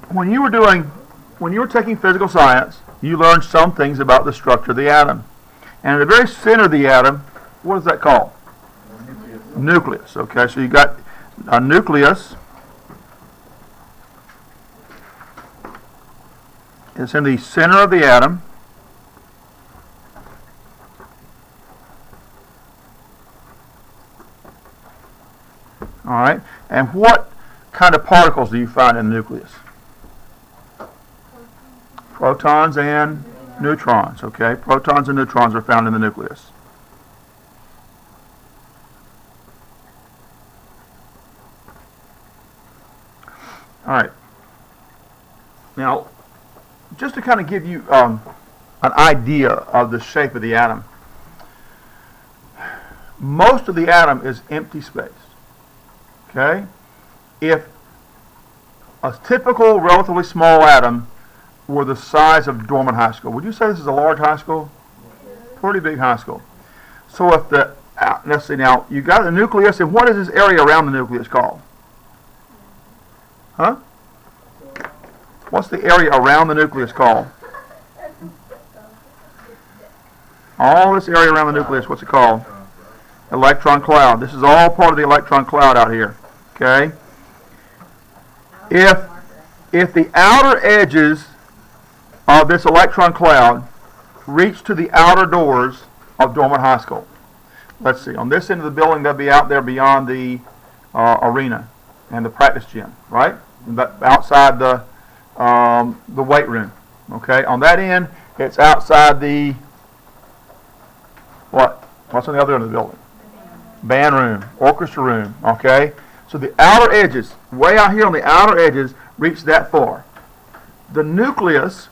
when you were taking physical science, you learned some things about the structure of the atom. And at the very center of the atom, what is that called? Nucleus. Okay, so you got a nucleus. It's in the center of the atom. All right, and what kind of particles do you find in the nucleus? Protons and neutrons. Okay, protons and neutrons are found in the nucleus. All right. Now, just to kind of give you an idea of the shape of the atom, most of the atom is empty space. Okay? If a typical relatively small atom were the size of Dorman High School, would you say this is a large high school? Pretty big high school. So if the, let's see now, you got the nucleus, and what is this area around the nucleus called? Huh? What's the area around the nucleus called? All this area around the nucleus, what's it called? Electron cloud. This is all part of the electron cloud out here. Okay? If the outer edges of this electron cloud reach to the outer doors of Dorman High School, let's see, on this end of the building, they'll be out there beyond the arena and the practice gym, right? Outside the weight room. Okay, on that end, it's outside the what? What's on the other end of the building? Band room, orchestra room. Okay, so the outer edges, way out here on the outer edges, reach that far. The nucleus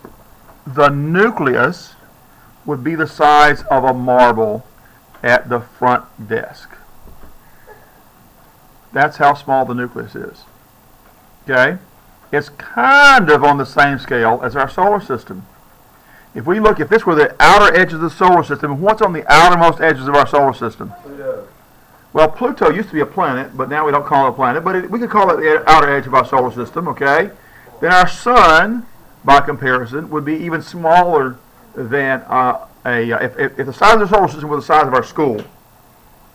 would be the size of a marble at the front desk. That's how small the nucleus is. Okay? It's kind of on the same scale as our solar system. If this were the outer edges of the solar system, what's on the outermost edges of our solar system? Pluto. Well, Pluto used to be a planet, but now we don't call it a planet, but we could call it the outer edge of our solar system, okay? Then our sun, by comparison, would be even smaller than if the size of the solar system were the size of our school,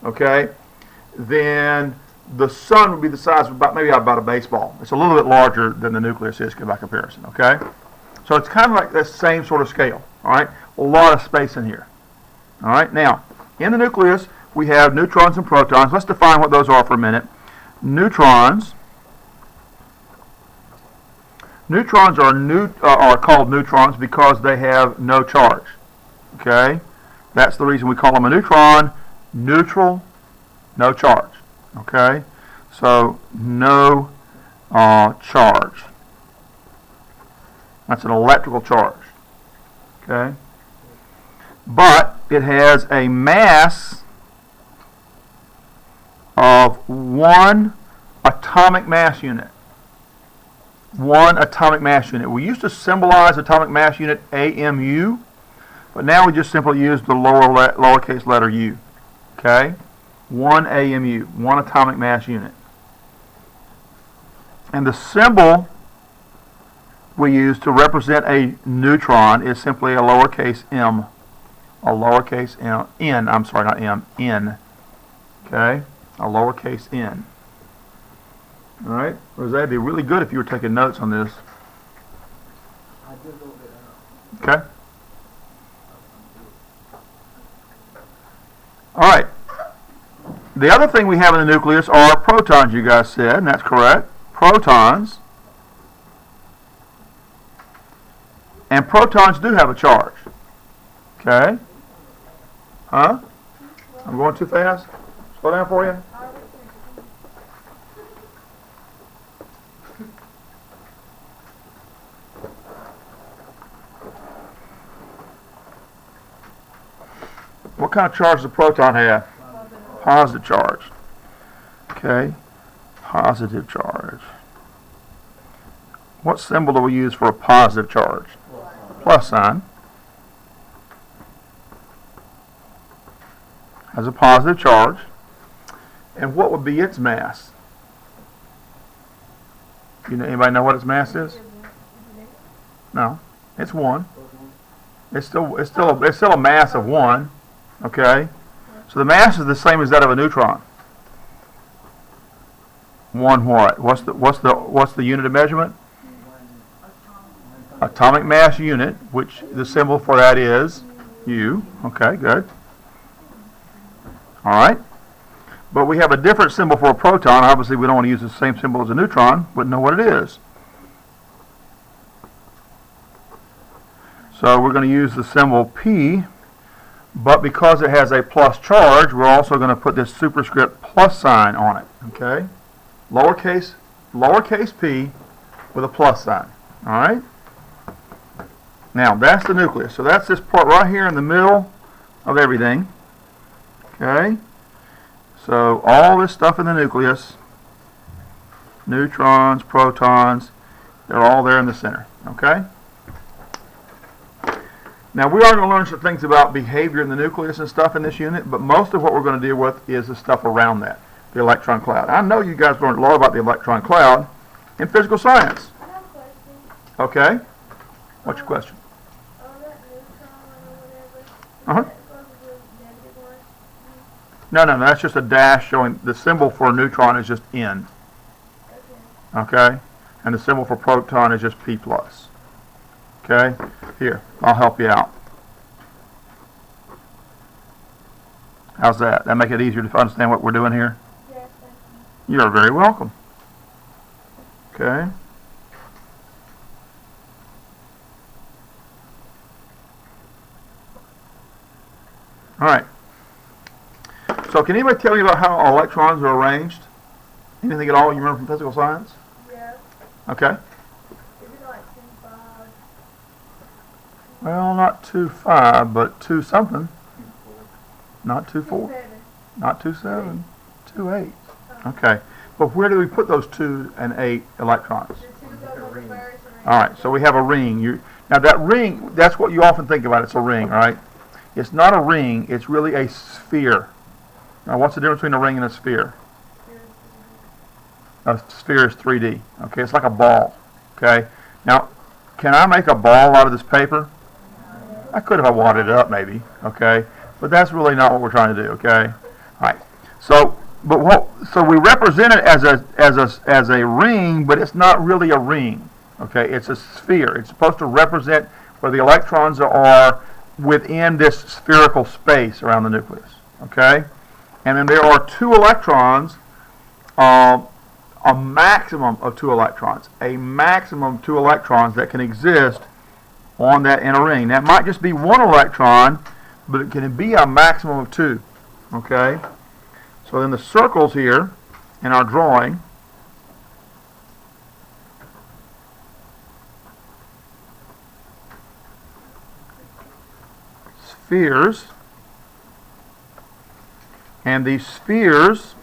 okay, then the sun would be the size of maybe about a baseball. It's a little bit larger than the nucleus is by comparison, okay? So it's kind of like that same sort of scale, all right? A lot of space in here, all right? Now, in the nucleus, we have neutrons and protons. Let's define what those are for a minute. Neutrons are called neutrons because they have no charge, okay? That's the reason we call them a neutron. Neutral, no charge. Okay, so no charge. That's an electrical charge. Okay, but it has a mass of 1 atomic mass unit. 1 atomic mass unit. We used to symbolize atomic mass unit AMU, but now we just simply use the lowercase letter u. Okay. 1 AMU, 1 atomic mass unit. And the symbol we use to represent a neutron is simply a lowercase m. A lowercase m, n, I'm sorry, not m, n. Okay? A lowercase n. Alright? Rose, it'd be really good if you were taking notes on this. I did a little bit. Okay? Alright. The other thing we have in the nucleus are protons, you guys said, and that's correct. Protons. And protons do have a charge. Okay? Huh? I'm going too fast? Slow down for you? What kind of charge does a proton have? Positive charge. Okay? Positive charge. What symbol do we use for a positive charge? Plus sign. Has a positive charge. And what would be its mass? Anybody know what its mass is? No, it's 1. It's still a mass of 1. Okay, so the mass is the same as that of a neutron. 1 what? What's the unit of measurement? Atomic mass unit, which the symbol for that is U. Okay, good. All right. But we have a different symbol for a proton. Obviously, we don't want to use the same symbol as a neutron, but know what it is. So we're going to use the symbol P, but because it has a plus charge, we're also going to put this superscript plus sign on it. Okay? Lowercase p with a plus sign. All right? Now, that's the nucleus. So that's this part right here in the middle of everything. Okay? So all this stuff in the nucleus, neutrons, protons, they're all there in the center. Okay? Now, we are going to learn some things about behavior in the nucleus and stuff in this unit, but most of what we're going to deal with is the stuff around that, the electron cloud. I know you guys learned a lot about the electron cloud in physical science. I have a question. Okay? What's your question? That neutron or whatever. Uh-huh. Is that supposed to be negative or? No, that's just a dash showing the symbol for a neutron is just N. Okay. Okay? And the symbol for proton is just P+. Okay? Here, I'll help you out. How's that? That make it easier to understand what we're doing here? Yes, thank you. You're very welcome. Okay? All right. So can anybody tell me about how electrons are arranged? Anything at all you remember from physical science? Yeah. Okay. Is it like 2, 5? Well, not 2, 5, but 2 something. Not 2, 4. 7. Not 2, 7. 2, 8. Okay. But where do we put those 2 and 8 electrons? The 2 goes on the first and All right. So we have a ring. Now that ring, that's what you often think about. It's a ring, right? It's not a ring. It's really a sphere. Now, what's the difference between a ring and a sphere? A sphere is 3D. Okay, it's like a ball. Okay. Now, can I make a ball out of this paper? I could if I wadded it up, maybe. Okay, but that's really not what we're trying to do. Okay. All right. So, so we represent it as a ring, but it's not really a ring. Okay, it's a sphere. It's supposed to represent where the electrons are within this spherical space around the nucleus. Okay, and then there are 2 electrons. A maximum of 2 electrons. A maximum of 2 electrons that can exist on that inner ring. That might just be 1 electron, but it can be a maximum of 2. Okay? So then the circles here in our drawing spheres, and these spheres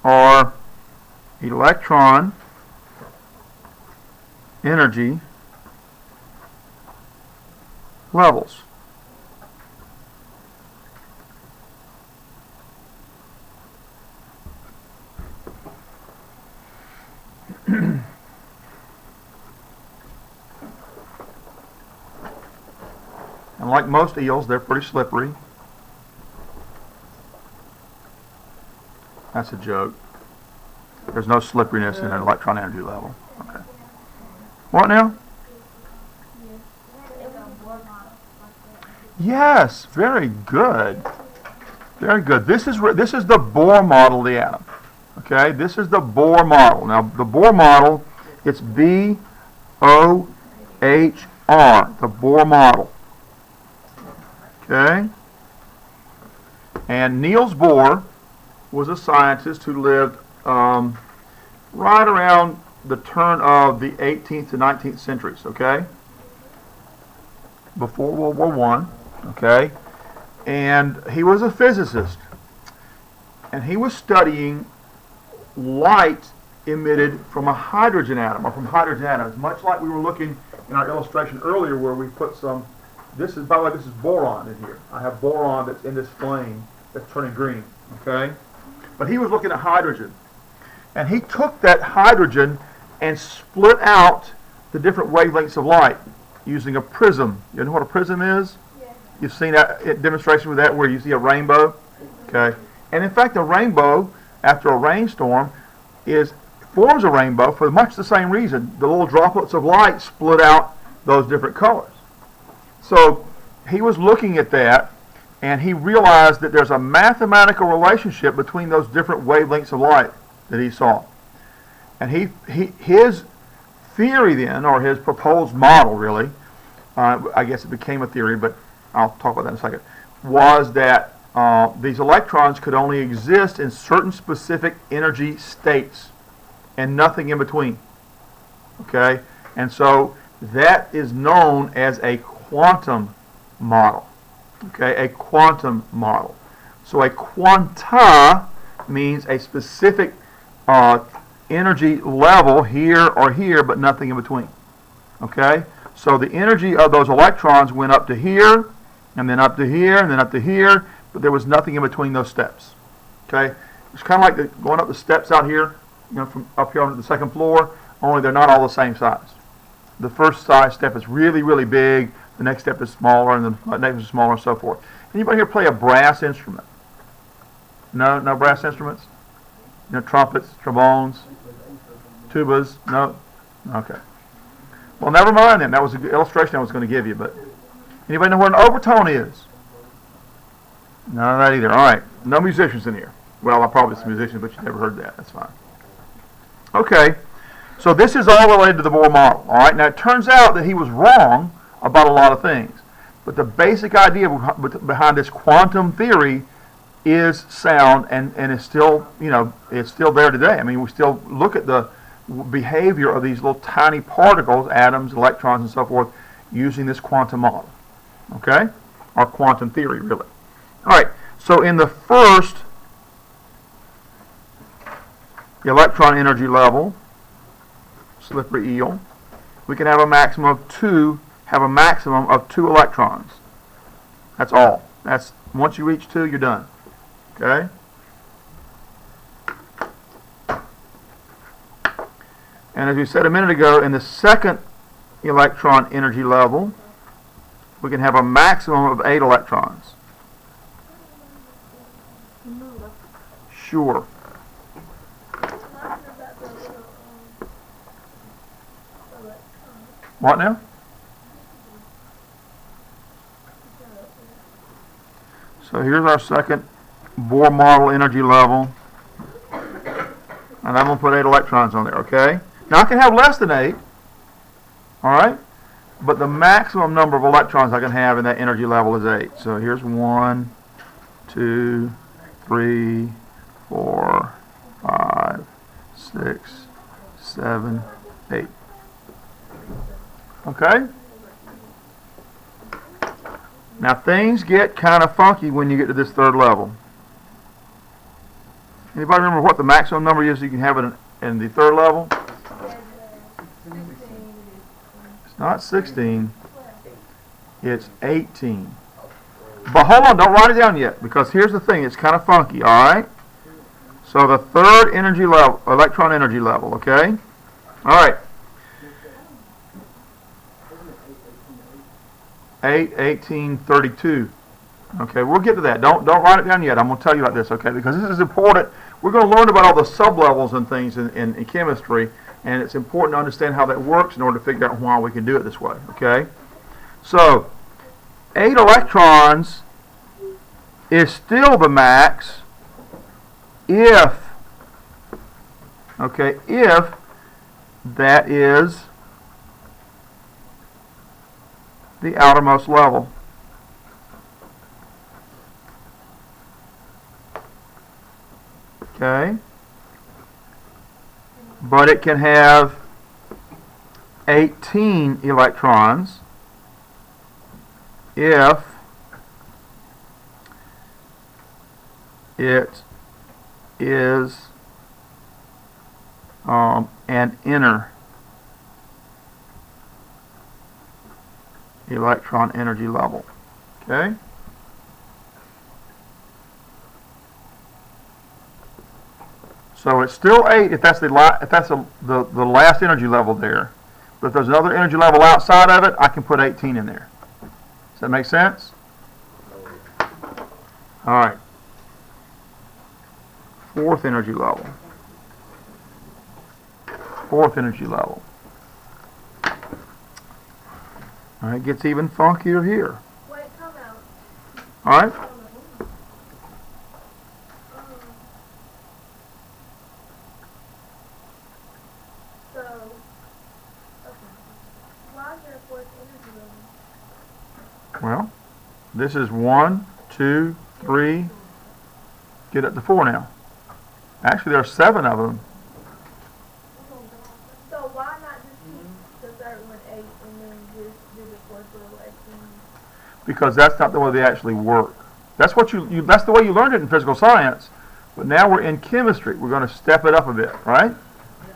are electron energy levels. And like most eels, they're pretty slippery. That's a joke. There's no slipperiness in an electron energy level. Okay. What now? Yes, very good. Very good. This is the Bohr model of the atom. Okay, this is the Bohr model. Now, the Bohr model, it's B-O-H-R, the Bohr model. Okay? And Niels Bohr was a scientist who lived right around the turn of the 18th to 19th centuries, okay? Before World War I, okay? And he was a physicist. And he was studying light emitted from a hydrogen atom, or from hydrogen atoms, much like we were looking in our illustration earlier where we put some, this is, by the way, this is boron in here. I have boron that's in this flame that's turning green, okay? But he was looking at hydrogen. And he took that hydrogen and split out the different wavelengths of light using a prism. You know what a prism is? Yeah. You've seen that demonstration with that where you see a rainbow? Okay. And in fact, a rainbow, after a rainstorm, forms a rainbow for much the same reason. The little droplets of light split out those different colors. So he was looking at that, and he realized that there's a mathematical relationship between those different wavelengths of light that he saw. And his theory then, or his proposed model really, I guess it became a theory, but I'll talk about that in a second, was that these electrons could only exist in certain specific energy states and nothing in between. Okay? And so that is known as a quantum model. Okay? A quantum model. So a quanta means a specific energy level here or here, but nothing in between. Okay? So the energy of those electrons went up to here, and then up to here, and then up to here, but there was nothing in between those steps. Okay? It's kind of like going up the steps out here, from up here on the second floor, only they're not all the same size. The first size step is really, really big, the next step is smaller, and the next is smaller, and so forth. Anybody here play a brass instrument? No brass instruments? Trumpets, trombones, tubas? No? Okay. Well, never mind then. That was an illustration I was going to give you, but anybody know what an overtone is? None of that either. All right. No musicians in here. Well, I probably some musicians, but you never heard that. That's fine. Okay. So this is all related to the Bohr model. All right. Now, it turns out that he was wrong about a lot of things, but the basic idea behind this quantum theory is sound and is still, it's still there today. I mean, we still look at the behavior of these little tiny particles, atoms, electrons, and so forth, using this quantum model. Okay? Or quantum theory, really. All right. So in the first electron energy level, slippery eel, we can have a maximum of two electrons. That's all. Once you reach 2, you're done. Okay? And as we said a minute ago, in the second electron energy level, we can have a maximum of 8 electrons. Sure. What now? So here's our second Bohr model energy level. And I'm going to put 8 electrons on there, okay? Now I can have less than 8, all right? But the maximum number of electrons I can have in that energy level is 8. So here's 1, 2, 3, 4, 5, 6, 7, 8. Okay? Now things get kind of funky when you get to this third level. Anybody remember what the maximum number is you can have in the third level? It's not 16. It's 18. But hold on, don't write it down yet, because here's the thing, it's kind of funky, all right? So the third energy level, electron energy level, okay? All right. 8, 18, 32. Okay, we'll get to that. Don't write it down yet. I'm going to tell you about this, okay? Because this is important. We're going to learn about all the sublevels and things in chemistry, and it's important to understand how that works in order to figure out why we can do it this way, okay? So, 8 electrons is still the max if that is the outermost level. Okay? But it can have 18 electrons if it is an inner electron energy level. Okay? So it's still 8 if that's the last energy level there. But if there's another energy level outside of it, I can put 18 in there. Does that make sense? All right. Fourth energy level. Fourth energy level. All right, it gets even funkier here. Wait, come out. All right. So, okay. Why is there a fourth energy level? Well, this is 1, 2, 3. Get up to 4 now. Actually, there are 7 of them. So why not just keep the third one 8 and then just do the fourth level 18? Because that's not the way they actually work. That's what that's the way you learned it in physical science. But now we're in chemistry. We're going to step it up a bit, right?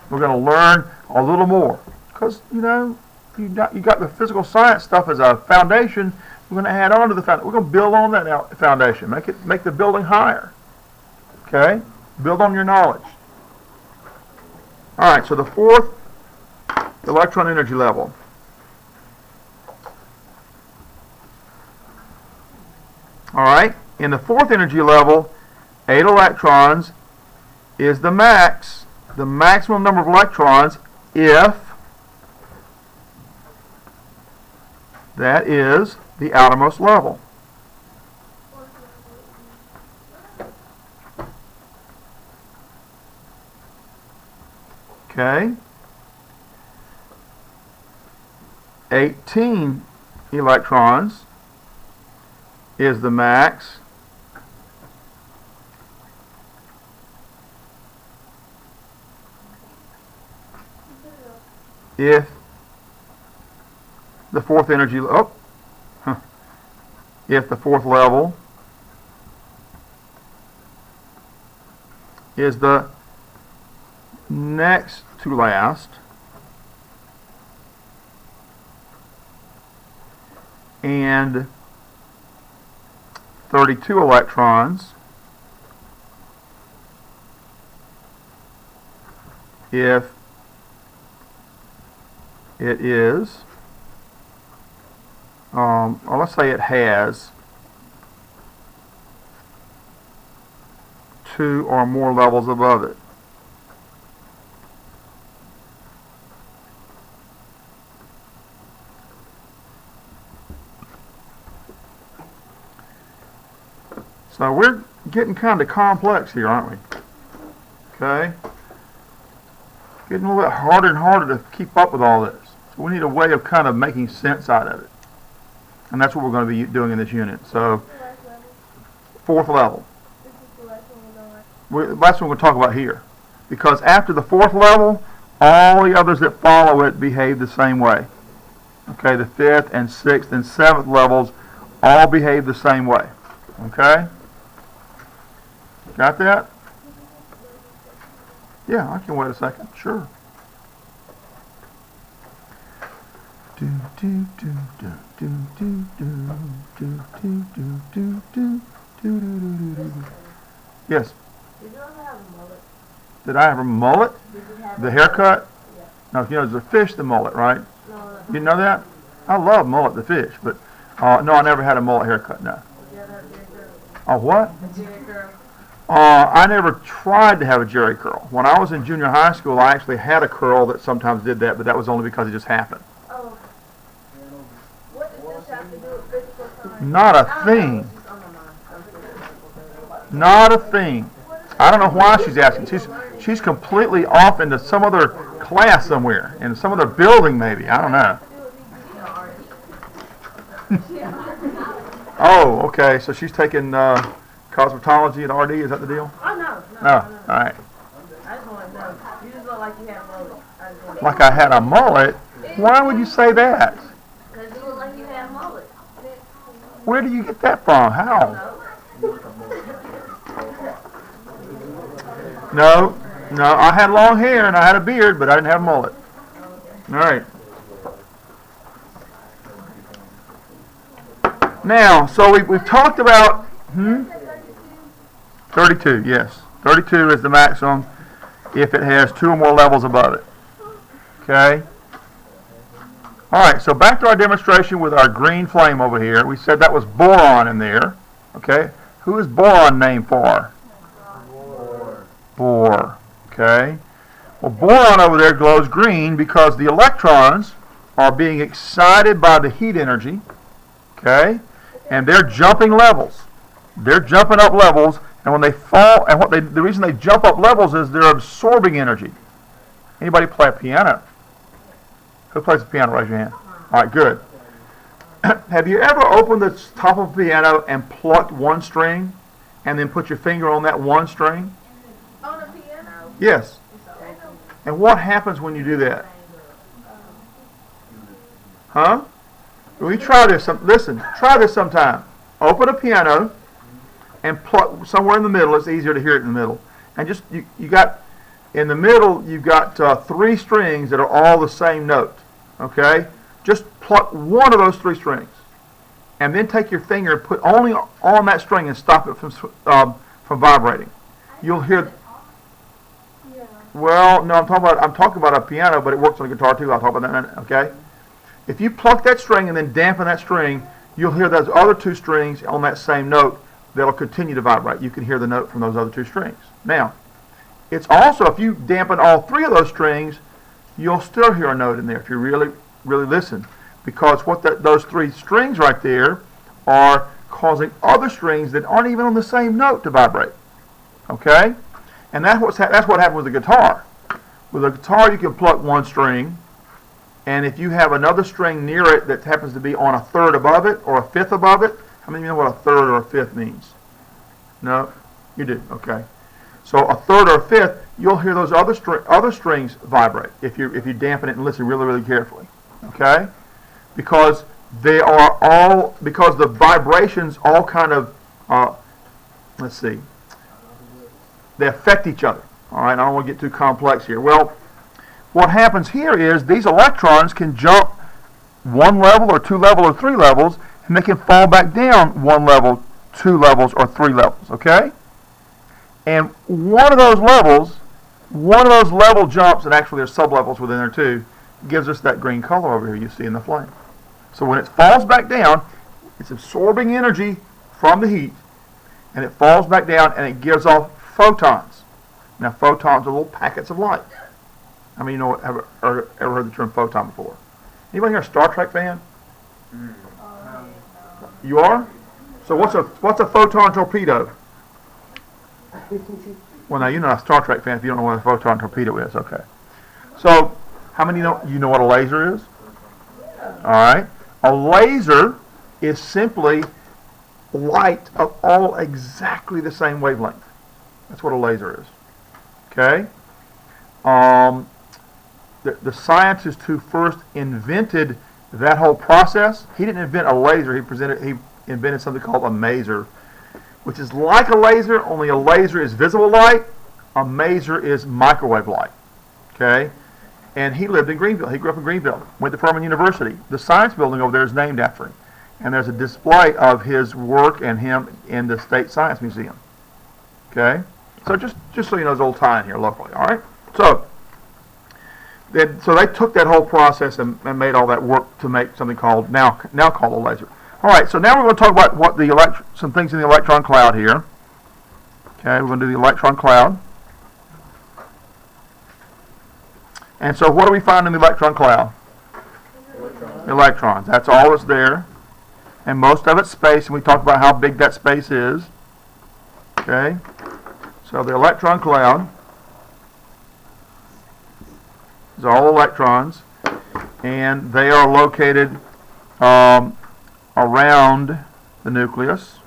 We're going to learn a little more. Because, you got the physical science stuff as a foundation. We're going to add on to the foundation. We're going to build on that foundation. Make the building higher. Okay? Build on your knowledge. All right, so the fourth electron energy level. All right, in the fourth energy level, 8 electrons is the maximum number of electrons if that is the outermost level. Okay. 18 electrons is the max if the fourth energy if the fourth level is the next to last and 32 electrons if it is or let's say it has 2 or more levels above it. So we're getting kind of complex here, aren't we? Okay? Getting a little bit harder and harder to keep up with all this. So we need a way of kind of making sense out of it. And that's what we're going to be doing in this unit. So, fourth level. This is the last one we're going to That's what we're going to talk about here. Because after the fourth level, all the others that follow it behave the same way. Okay, the fifth and sixth and seventh levels all behave the same way. Okay? Got that? Yeah, I can wait a second. Sure. Yes. Did you ever have a mullet? Did I have a mullet? Did you have The haircut? No, there's a fish, the mullet, right? No. You know that? I love mullet, the fish, but no, I never had a mullet haircut, no. Did you ever have a Jerry curl? Oh, what? A Jerry curl? I never tried to have a Jerry curl. When I was in junior high school, I actually had a curl that sometimes did that, but that was only because it just happened. Oh. What does this have to do with physical science? Not a thing. Not a thing. I don't know why she's asking. She's completely off into some other class somewhere, in some other building maybe. I don't know. Oh, okay. So she's taking cosmetology at RD. Is that the deal? Oh, no. No. All right. I just want to know. You just look like you had a mullet. Like I had a mullet? Why would you say that? Because you look like you had a mullet. Where do you get that from? How? No, I had long hair and I had a beard, but I didn't have a mullet. All right. Now, so we've talked about 32. Yes, 32 is the maximum. if it has 2 or more levels above it. Okay? Alright, so back to our demonstration with our green flame over here. We said that was boron in there. Okay? Who is boron named for? Bohr. Okay? Well, boron over there glows green because the electrons are being excited by the heat energy. Okay? And they're jumping levels. They're jumping up levels, and when they fall, and the reason they jump up levels is they're absorbing energy. Anybody play a piano? Who plays the piano? Raise your hand. All right, good. Have you ever opened the top of a piano and plucked one string, and then put your finger on that one string? On a piano? Yes. And what happens when you do that? Huh? We try this. Listen, try this sometime. Open a piano and pluck somewhere in the middle. It's easier to hear it in the middle. And just you got in the middle. You've got 3 strings that are all the same note. Okay. Just pluck one of those 3 strings, and then take your finger and put only on that string and stop it from vibrating. You'll hear. Yeah. Well, no, I'm talking about a piano, but it works on a guitar too. I'll talk about that in a minute. Okay. If you pluck that string and then dampen that string, you'll hear those other 2 strings on that same note that'll continue to vibrate. You can hear the note from those other 2 strings. Now, it's also, if you dampen all 3 of those strings, you'll still hear a note in there if you really, really listen. Because those 3 strings right there are causing other strings that aren't even on the same note to vibrate. Okay? And that's what happened with the guitar. With a guitar, you can pluck one string, and if you have another string near it that happens to be on a third above it or a fifth above it, how many of you know what a third or a fifth means? No? You do. Okay. So a third or a fifth, you'll hear those other strings vibrate if you dampen it and listen really, really carefully. Okay? Because because the vibrations all kind of, let's see, they affect each other. All right, I don't want to get too complex here. Well, what happens here is these electrons can jump 1 level or 2 levels or 3 levels, and they can fall back down 1 level, 2 levels, or 3 levels. Okay? And one of those level jumps, and actually there's sub-levels within there too, gives us that green color over here you see in the flame. So when it falls back down, it's absorbing energy from the heat, and it falls back down and it gives off photons. Now photons are little packets of light. I mean, ever heard the term photon before? Anybody here a Star Trek fan? You are? So what's a photon torpedo? Well, now you're not a Star Trek fan if you don't know what a photon torpedo is. Okay. So how many know what a laser is? All right. A laser is simply light of all exactly the same wavelength. That's what a laser is. Okay. The scientist who first invented that whole process, he didn't invent a laser. He invented something called a maser, which is like a laser, only a laser is visible light. A maser is microwave light. Okay. And he lived in Greenville. He grew up in Greenville. Went to Furman University. The science building over there is named after him. And there's a display of his work and him in the State Science Museum. Okay? So just so you know, there's a little tie in here locally. All right? So they took that whole process and made all that work to make something called now called a laser. All right. So now we're going to talk about some things in the electron cloud here. Okay? We're going to do the electron cloud. And so what do we find in the electron cloud? Electrons. That's all that's there. And most of it's space, and we talked about how big that space is. Okay? So the electron cloud is all electrons, and they are located around the nucleus.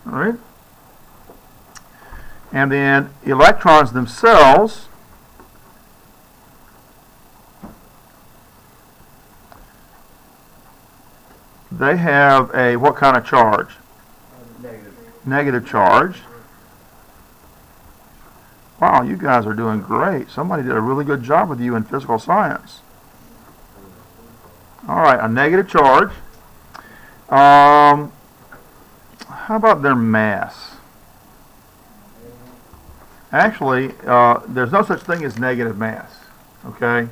All right? And then electrons themselves they have a what kind of charge? Negative charge. Wow, you guys are doing great. Somebody did a really good job with you in physical science. All right, a negative charge. how about their mass? Actually, there's no such thing as negative mass. Okay.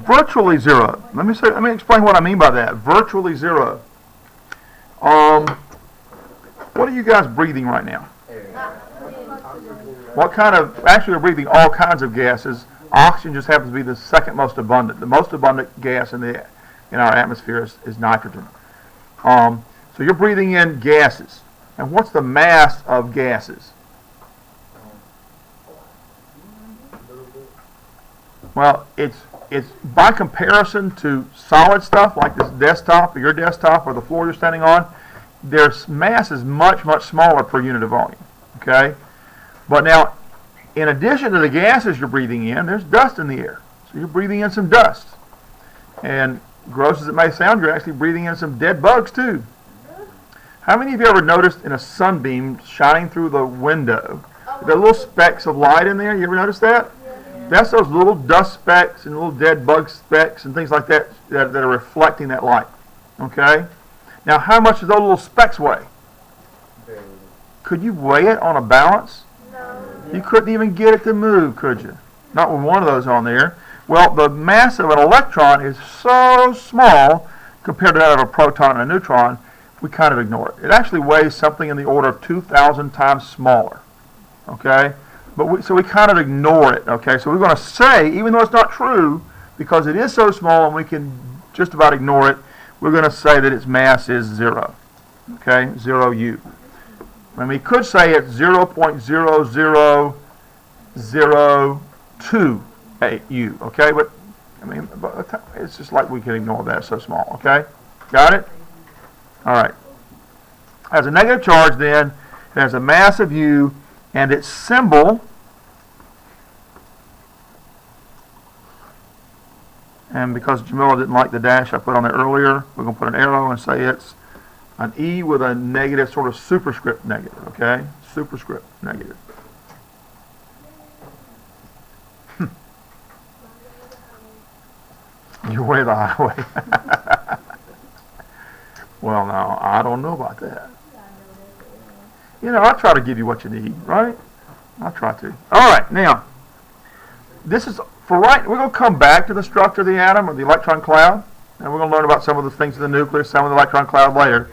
Virtually zero. Let me explain what I mean by that. Virtually zero. What are you guys breathing right now? What kind of? Actually, we're breathing all kinds of gases. Oxygen just happens to be the second most abundant. The most abundant gas in our atmosphere is nitrogen. So you're breathing in gases. And what's the mass of gases? Well, it's by comparison to solid stuff like this desktop or your desktop or the floor you're standing on, their mass is much, much smaller per unit of volume. Okay? But now, in addition to the gases you're breathing in, there's dust in the air. So you're breathing in some dust. And gross as it may sound, you're actually breathing in some dead bugs too. How many of you ever noticed in a sunbeam shining through the window, the little specks of light in there? You ever notice that? That's those little dust specks and little dead bug specks and things like that that are reflecting that light. Okay? Now, how much do those little specks weigh? Could you weigh it on a balance? No. You couldn't even get it to move, could you? Not with one of those on there. Well, the mass of an electron is so small compared to that of a proton and a neutron, we kind of ignore it. It actually weighs something in the order of 2,000 times smaller. Okay? But so we kind of ignore it. Okay? So we're going to say, even though it's not true, because it is so small and we can just about ignore it, we're going to say that its mass is 0. Okay? 0 U. And we could say it's 0.00002 U. Okay? But it's just like we can ignore that. It's so small. Okay? Got it? All right. It has a negative charge then. It has a mass of U, and its symbol, and because Jamila didn't like the dash I put on there earlier, we're going to put an arrow and say it's an E with a negative, sort of superscript negative. Okay? Superscript negative. You're way the highway. Well, now, I don't know about that. You know, I try to give you what you need, right? I try to. All right, now, this is, for right, we're going to come back to the structure of the atom or the electron cloud, and we're going to learn about some of the things in the nucleus, some of the electron cloud later.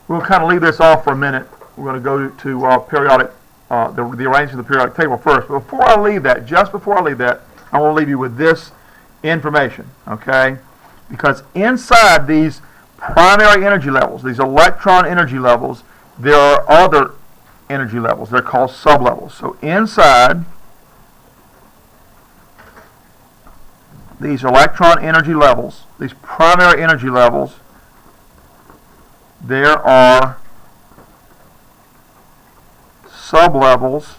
We'll kind of leave this off for a minute. We're going to go to periodic, the arrangement of the periodic table first. But before I leave that, just before I leave that, I want to leave you with this information, okay? Because inside these primary energy levels, these electron energy levels, there are other energy levels. They're called sublevels. So inside these electron energy levels, these primary energy levels, there are sublevels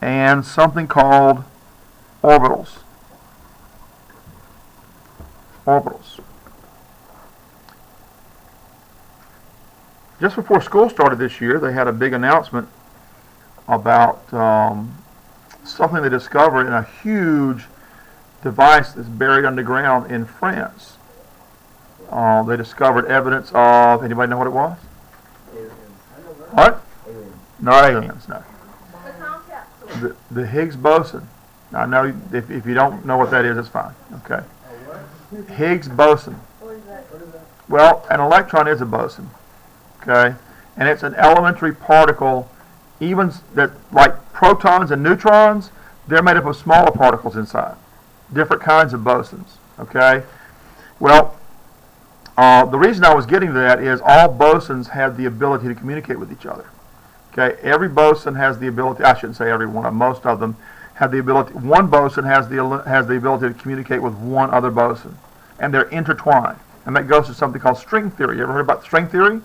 and something called orbitals. Orbitals. Just before school started this year, they had a big announcement about something they discovered in a huge device that's buried underground in France. They discovered evidence of, anybody know what it was? What? Not aliens, no. The Higgs Boson. Now, I know if you don't know what that is, it's fine. Okay. Higgs Boson. What is that? Well, an electron is a boson. Okay? And it's an elementary particle, even that, like protons and neutrons, they're made up of smaller particles inside. Different kinds of bosons. Okay? Well, the reason I was getting to that is all bosons have the ability to communicate with each other. Okay? Every boson has the ability, I shouldn't say every one, most of them have the ability, one boson has the ability to communicate with one other boson. And they're intertwined. And that goes to something called string theory. You ever heard about string theory?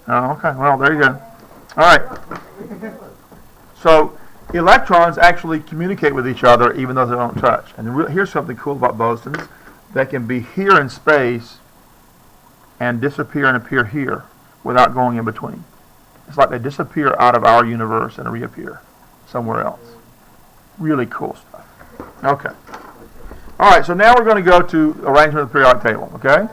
No. Oh, okay. Well, there you go. All right. So electrons actually communicate with each other even though they don't touch. And here's something cool about bosons. They can be here in space and disappear and appear here without going in between. It's like they disappear out of our universe and reappear somewhere else. Really cool stuff. Okay. All right, so now we're going to go to arrangement of the periodic table, okay?